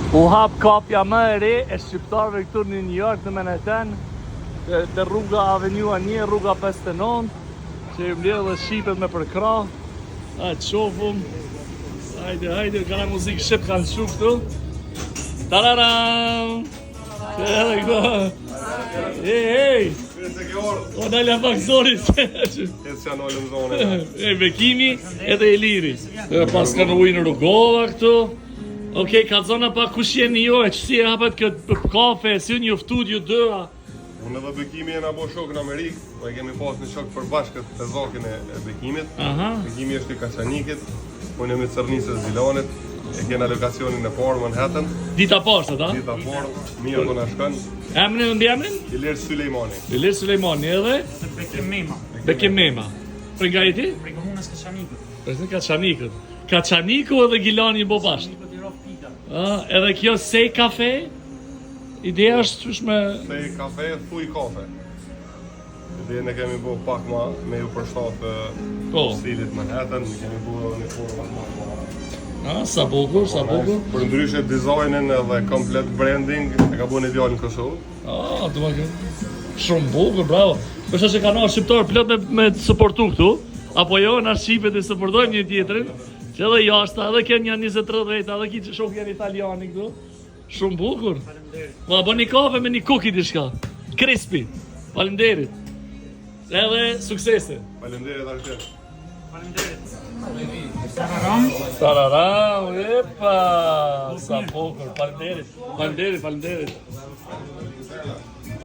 U hap kapja më e re e shqiptarëve këtu në New York në Manhattan, te rruga Avenue 1, rruga 59, që i mbledh dhe shqipet me përkra. A të shofum. Hajde, ka muzikë shqip kanë shu këtu. Tararam! Edhe këto. Hey! O dalja pak zorit. Bekimi edhe Iliri. Pas kanë ujnë rrugova këtu. Okej, ka zona pa kush jeni jo, që si e hapet këtë kafe, si unë joftud ju dëra. Unë edhe Bekimi e nga bo shok në Amerikë, po e kemi pas një shok përbashkët të zakin e Bekimit. Bekimi është i Kaçanikit, unë jemi Cërnisës Zilanit, e kena lokacionin e parë Manhattan. Dita parë, ta? Dita parë, mirë po na shkon. Emrin mbi emrin? Ilir Sulejmani. Ilir Sulejmani edhe? Bekim Mema. Për nga i ti? Për komunës Kaçanikut. Për Kaçanikut. Kaçaniku edhe Gilani bo bashkë. Edhe kjo Sej Kafe? Ideja është me... Sej Kafe, thuj kafe. Ideja ne kemi bo pak ma me ju përshtatë stilit Manhattan, ne kemi bo një format ma. Sa bukur. Për ndryshe dizajnin edhe komplet branding, e ka bo një djallë në Kosovë. Shumë bukur, bravo. Përsa që ka nga shqiptar plot me të supportu këtu, apo jo, nga Shqipet e supportojmë një tjetrin, që edhe jashta, edhe kënë një 20-30, edhe ki që shok janë italiani këtu. Shumë bukur. Ma bo një kafe me një kuki t'i shka. Crispy. Falemderit. Edhe suksese. Falemderit Arqen. Tararam, epa. Sa bukur. Falemderit.